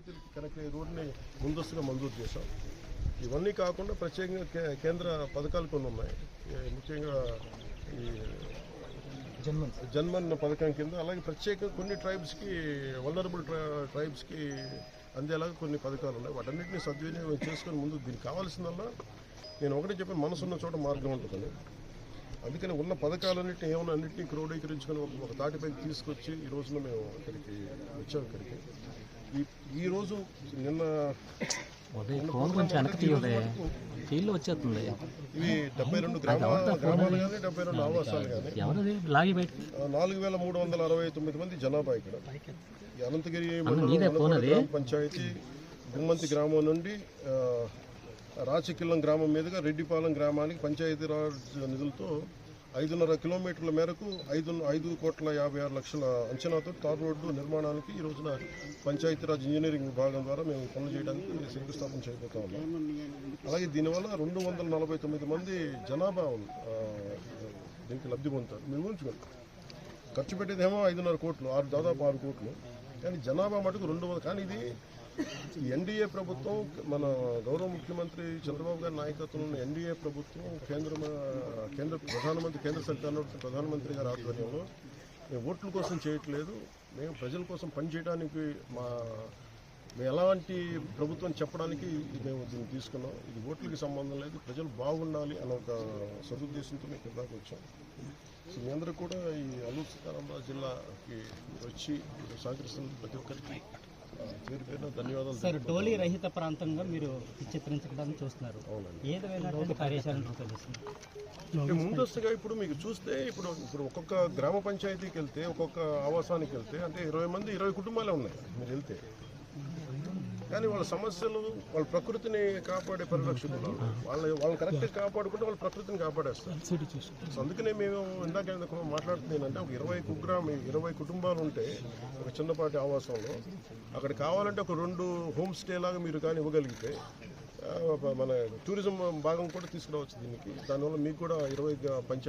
పంచాయతీలకి connect అయ్యే రోడ్ని ముందస్తుగా మంజూరు చేశాం. ఇవన్నీ కాకుండా ప్రత్యేకంగా కేంద్ర పథకాలు కొన్ని ఉన్నాయి. ముఖ్యంగా ఈ జన్మన్ పథకం కింద, అలాగే ప్రత్యేకంగా కొన్ని ట్రైబ్స్కి, వల్నరబుల్ ట్రైబ్స్కి అందేలాగా కొన్ని పథకాలు ఉన్నాయి. వాటన్నిటిని సద్వినియోగం చేసుకొని ముందు దీనికి కావాల్సిందల్లా నేను ఒకటి చెప్పి మనసున్న చోట మార్గం ఉంటుందని. అందుకని ఉన్న పథకాలన్నింటినీ ఏమన్నా అన్నింటినీ క్రోడీకరించుకొని ఒక తాటిపైకి తీసుకొచ్చి ఈ రోజున మేము ఇక్కడికి వచ్చాం. ఇక్కడికి ఈరోజు నిన్న ఇవి 72 గ్రామాలు కానీ 72 ఆవాసాలు కానీ 4369 మంది జనాభా ఇక్కడ. అనంతగిరి గ్రామ పంచాయతీ గుమ్మంతి గ్రామం నుండి రాచకిల్లం గ్రామం మీదుగా రెడ్డిపాలెం గ్రామానికి పంచాయతీరాజ్ నిధులతో 5.5 కిలోమీటర్ల మేరకు 5,56,00,000 అంచనాతో తార్ రోడ్డు నిర్మాణానికి ఈ రోజున పంచాయతీరాజ్ ఇంజనీరింగ్ విభాగం ద్వారా మేము పనులు చేయడానికి శంకుస్థాపన చేయబోతా ఉన్నాం. అలాగే దీనివల్ల 249 మంది జనాభా దీనికి లబ్ధి పొందుతారు. మీరు ఊహించుకోండి, ఖర్చు పెట్టేదేమో 5.5 కోట్లు, దాదాపు 6 కోట్లు, కానీ జనాభా మటుకు 200. కానీ ఇది ఎన్డీఏ ప్రభుత్వం, మన గౌరవ ముఖ్యమంత్రి చంద్రబాబు గారి నాయకత్వంలో ఎన్డీఏ ప్రభుత్వం, కేంద్ర ప్రధానమంత్రి, కేంద్ర సర్కార్ ప్రధానమంత్రి గారి ఆధ్వర్యంలో మేము ఓట్ల కోసం చేయట్లేదు, మేము ప్రజల కోసం పనిచేయడానికి మేము ఎలాంటి ప్రభుత్వం చెప్పడానికి మేము దీన్ని తీసుకున్నాం. ఇది ఓట్లకి సంబంధం లేదు, ప్రజలు బాగుండాలి అన్న ఒక సదుద్దేశంతో మేము కిందకు వచ్చాం. సో మీ అందరూ కూడా ఈ అల్లూరు సీతారామరాజు జిల్లాకి వచ్చి సహకరిస్తున్న ప్రతి ఒక్కరికి పేరు పేరున ధన్యవాదాలు. సార్, డోలీ రహిత ప్రాంతంగా మీరు చిత్రించడానికి చూస్తున్నారు. ఏదైనా కార్యాచరణ రూపొందిస్తున్నారు ముందస్తుగా. ఇప్పుడు మీకు చూస్తే ఇప్పుడు ఒక్కొక్క గ్రామ పంచాయతీకి వెళ్తే, ఒక్కొక్క ఆవాసానికి వెళ్తే అంటే 20 మంది 20 కుటుంబాలే ఉన్నాయి మీరు వెళ్తే. కానీ వాళ్ళ సమస్యలు, వాళ్ళ ప్రకృతిని కాపాడే పరిరక్షకులు, వాళ్ళు కరెక్ట్గా కాపాడుకుంటే వాళ్ళ ప్రకృతిని కాపాడేస్తారు. సో అందుకనే మేము ఇందాక మాట్లాడుతున్నానంటే ఒక 20 కుటుంబాలు ఉంటే ఒక చిన్నపాటి ఆవాసంలో అక్కడ కావాలంటే ఒక 2 హోమ్ స్టే లాగా మీరు కానీ ఇవ్వగలిగితే మన టూరిజం భాగం కూడా తీసుకురావచ్చు దీనికి. దానివల్ల మీకు కూడా 20 పంచాయతీ